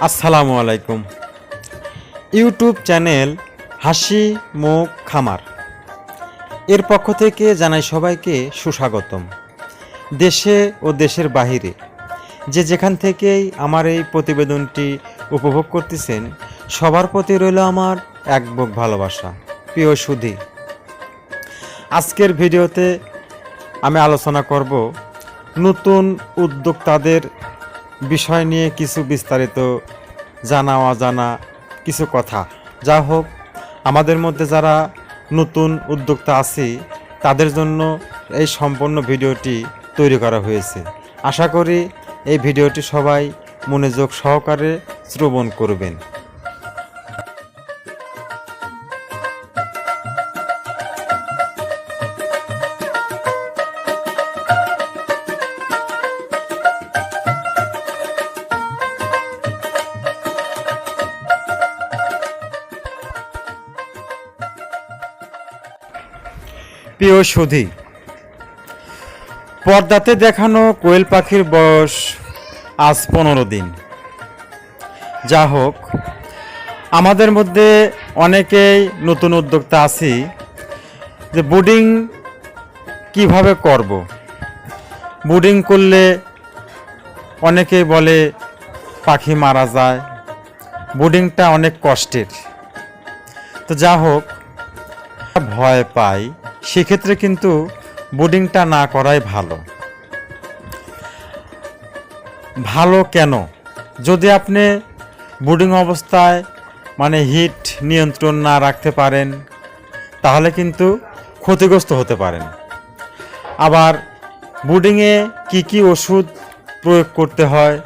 আসসালামু আলাইকুম। YouTube channel হাসি মুখ খামার এর পক্ষ থেকে জানাই সবাইকে সুস্বাগতম। দেশে ও দেশের বাহিরে যে যেখান থেকেই আমার এই প্রতিবেদনটি উপভোগ করতেছেন সবার প্রতি রইল আমার এক বুক ভালোবাসা। প্রিয় সুধী, আজকের ভিডিওতে আমি আলোচনা করব নতুন উদ্যোক্তাদের বিষয় নিয়ে কিছু বিস্তারিত জানা অজানা কিছু কথা। যা হোক, আমাদের মধ্যে যারা নতুন উদ্যোক্তা আছি তাদের জন্য এই সম্পূর্ণ ভিডিওটি তৈরি করা হয়েছে। আশা করি এই ভিডিওটি সবাই মনোযোগ সহকারে শ্রবণ করবেন। প্রিয় সুধী, পর্দাতে দেখানো কোয়েল পাখির বয়স আজ 15 দিন। যা হোক, আমাদের মধ্যে অনেকেই নতুন উদ্যোক্তা আছি যে ব্রুডিং কিভাবে করব। ব্রুডিং করলে অনেকেই বলে পাখি মারা যায়, ব্রুডিংটা অনেক কষ্টের। তো যা হোক, ভয় পাই, সেক্ষেত্রে কিন্তু ব্রুডিংটা না করাই ভালো। ভালো কেন? যদি আপনি ব্রুডিং অবস্থায় হিট নিয়ন্ত্রণ না রাখতে পারেন তাহলে কিন্তু ক্ষতিগ্রস্ত হতে পারেন। আবার ব্রুডিংয়ে কি ওষুধ প্রয়োগ করতে হয়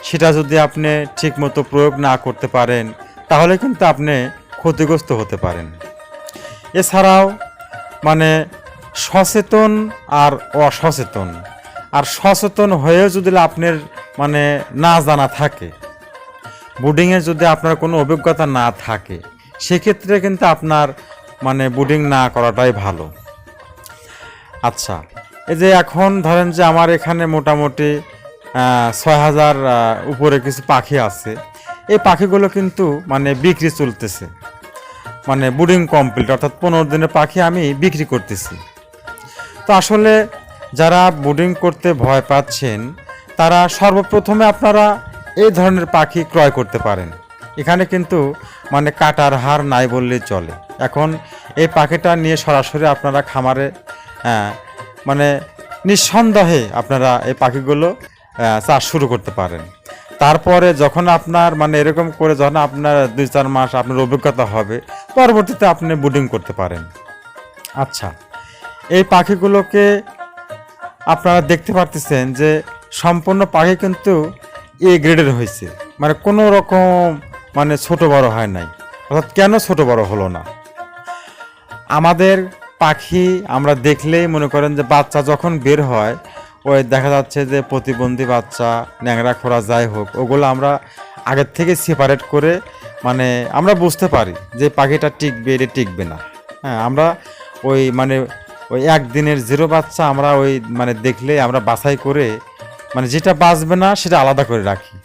সেটা যদি আপনি ঠিকমতো প্রয়োগ না করতে পারেন তাহলে কিন্তু আপনি ক্ষতিগ্রস্ত হতে পারেন। এছাড়াও সচেতন আর অসচেতন, আর সচেতন হয়েও যদি আপনার না জানা থাকে, ব্রুডিংয়ে যদি আপনার কোনো অভিজ্ঞতা না থাকে, সেক্ষেত্রে কিন্তু আপনার ব্রুডিং না করাটাই ভালো। আচ্ছা, এই যে এখন ধরেন যে আমার এখানে মোটামুটি 6000 উপরে কিছু পাখি আছে। এই পাখিগুলো কিন্তু বিক্রি চলতেছে, ব্রুডিং কমপ্লিট, অর্থাৎ 15 দিনের পাখি আমি বিক্রি করতেছি। তো আসলে যারা ব্রুডিং করতে ভয় পাচ্ছেন তারা সর্বপ্রথমে আপনারা এই ধরনের পাখি ক্রয় করতে পারেন। এখানে কিন্তু কাটার হার নাই বললেই চলে। এখন এই পাখিটা নিয়ে সরাসরি আপনারা খামারে নিঃসন্দেহে আপনারা এই পাখিগুলো চাষ শুরু করতে পারেন। তারপরে যখন আপনার এরকম করে যখন আপনার 2-4 মাস আপনার অভিজ্ঞতা হবে, পরবর্তীতে আপনি ব্রুডিং করতে পারেন। আচ্ছা, এই পাখিগুলোকে আপনারা দেখতে পারতেছেন যে সম্পূর্ণ পাখি কিন্তু এ গ্রেডের হয়েছে, কোনো রকম ছোট বড় হয় নাই। অর্থাৎ কেন ছোট বড় হলো না? আমাদের পাখি আমরা দেখলেই মনে করেন যে বাচ্চা যখন বের হয়, ওই দেখা যাচ্ছে যে প্রতিবন্ধী বাচ্চা, ন্যাংরা খোরা যাই হোক, ওগুলো আমরা আগের থেকে সেপারেট করে আমরা বুঝতে পারি যে পাখিটা টিকবে, এটা টিকবে না। হ্যাঁ, আমরা ওই ওই একদিনের 0 বাচ্চা আমরা ওই দেখলে আমরা বাছাই করে যেটা বাঁচবে না সেটা আলাদা করে রাখি।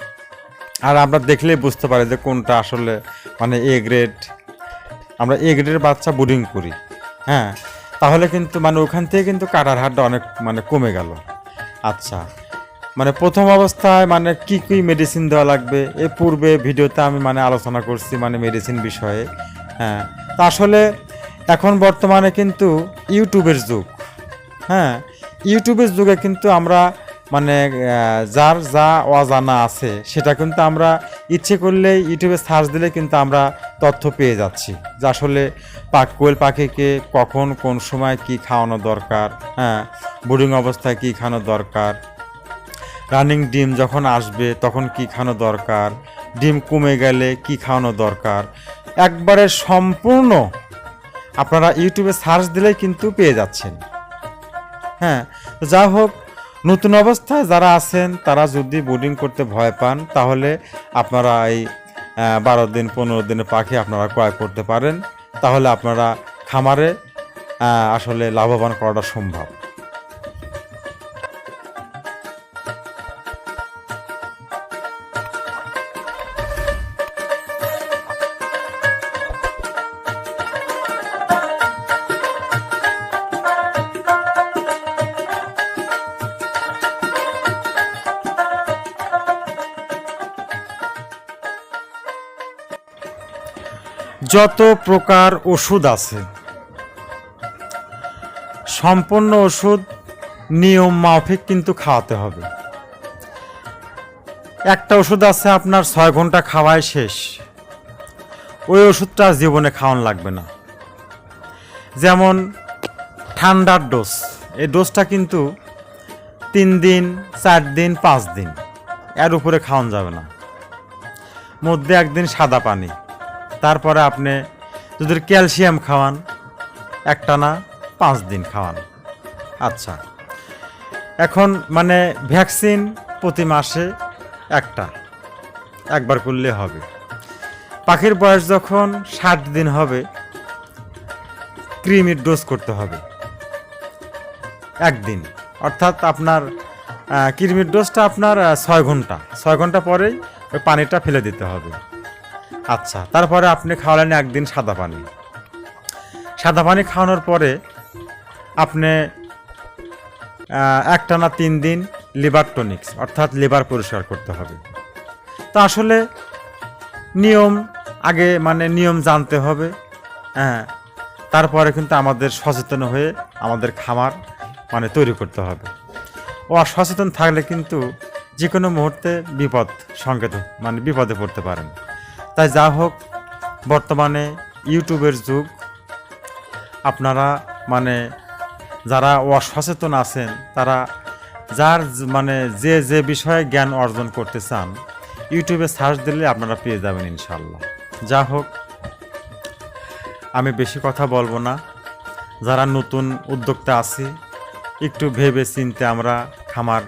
আর আমরা দেখলেই বুঝতে পারি যে কোনটা আসলে এ গ্রেড। আমরা এ গ্রেডের বাচ্চা ব্রুডিং করি। হ্যাঁ, তাহলে কিন্তু ওখান থেকে কিন্তু কাটার হারটা অনেক কমে গেল। আচ্ছা, প্রথম অবস্থায় কি মেডিসিন দেওয়া লাগবে এ পূর্বে ভিডিওতে আমি আলোচনা করছি মেডিসিন বিষয়ে। হ্যাঁ, তা আসলে এখন বর্তমানে কিন্তু ইউটিউবের যুগ। হ্যাঁ, ইউটিউবের যুগে কিন্তু আমরা যার যা অজানা আছে সেটা কিন্তু আমরা ইচ্ছে করলে ইউটিউবে সার্চ দিলে কিন্তু আমরা তথ্য পেয়ে যাচ্ছি যে আসলে কোয়েল পাখিকে কখন কোন সময় কি খাওয়ানো দরকার, হ্যাঁ, ব্রুডিং অবস্থায় কি খাওয়ানো দরকার, রানিং ডিম যখন আসবে তখন কি খাওয়ানো দরকার, ডিম কমে গেলে কি খাওয়ানো দরকার, একবারে সম্পূর্ণ আপনারা ইউটিউবে সার্চ দিলেই কিন্তু পেয়ে যাচ্ছেন। হ্যাঁ, যা হোক, নতুন অবস্থায় যারা আছেন তারা যদি ব্রুডিং করতে ভয় পান তাহলে আপনারা এই 12 দিন 15 দিনের পাখি আপনারা ক্রয় করতে পারেন। তাহলে আপনারা খামারে আসলে লাভবান করাটা সম্ভব। যত প্রকার ওষুধ আছে সম্পূর্ণ ওষুধ নিয়ম মাফিক কিন্তু খাওয়াতে হবে। একটা ওষুধ আছে আপনার 6 ঘন্টা খাওয়াই শেষ, ওই ওষুধটা জীবনে খাওয়ানো লাগবে না। যেমন ঠান্ডার ডোজ, এই ডোজটা কিন্তু 3 দিন 4 দিন 5 দিন এর উপরে খাওয়ানো যাবে না। মধ্যে একদিন সাদা পানি, তারপরে আপনি যদি ক্যালসিয়াম খাওয়ান একটানা 5 দিন খাওয়ান। আচ্ছা, এখন মানে ভ্যাকসিন প্রতি মাসে একবার করলে হবে। পাখির বয়স যখন 60 দিন হবে কৃমির ডোজ করতে হবে একদিন, অর্থাৎ আপনার কৃমির ডোজটা আপনার 6 ঘন্টা পরেই ওই পানিটা ফেলে দিতে হবে। আচ্ছা, তারপরে আপনি খাওয়ালেন একদিন সাদা পানি খাওয়ানোর পরে আপনি একটানা 3 দিন লিভার টনিক্স অর্থাৎ লিভার পরিষ্কার করতে হবে। তো আসলে নিয়ম জানতে হবে, হ্যাঁ। তারপরে কিন্তু আমাদের সচেতন হয়ে আমাদের খামার তৈরি করতে হবে। অসচেতন থাকলে কিন্তু যে কোনো মুহূর্তে বিপদে পড়তে পারেন। তাই যা হোক, বর্তমানে ইউটিউবের যুগ, আপনারা যারা অসচেতন আছেন তারা যে বিষয়ে জ্ঞান অর্জন করতে চান ইউটিউবে সার্চ দিলে আপনারা পেয়ে যাবেন ইনশাল্লাহ। যা হোক, আমি বেশি কথা বলবো না। যারা নতুন উদ্যোক্তা আছি একটু ভেবে চিন্তে আমরা খামার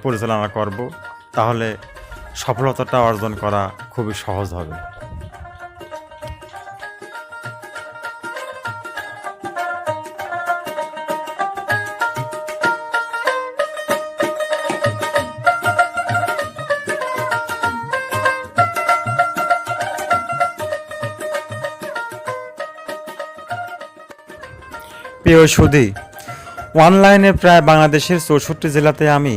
পরিচালনা করব, তাহলে সফলতাটা অর্জন করা খুবই সহজ হবে। প্রিয় সুধী, অনলাইনে প্রায় বাংলাদেশের 64 জেলাতে আমি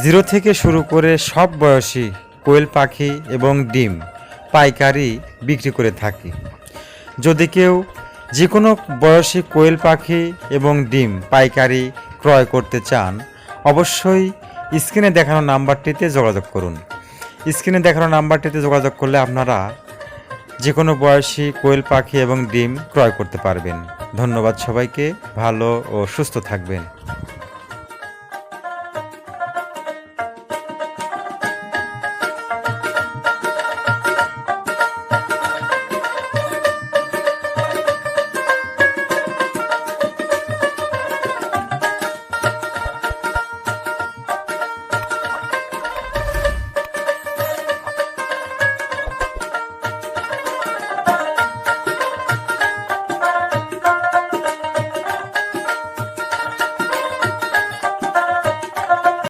0 থেকে শুরু করে সব বয়সী কোয়েল পাখি এবং ডিম পাইকারি বিক্রি করে থাকি। যদি কেউ যে কোনো বয়সী কোয়েল পাখি এবং ডিম পাইকারি ক্রয় করতে চান অবশ্যই স্ক্রিনে দেখানো নাম্বারটিতে যোগাযোগ করুন। স্ক্রিনে দেখানো নাম্বারটিতে যোগাযোগ করলে আপনারা যে কোনো বয়সী কোয়েল পাখি এবং ডিম ক্রয় করতে পারবেন। ধন্যবাদ সবাইকে, ভালো ও সুস্থ থাকবেন।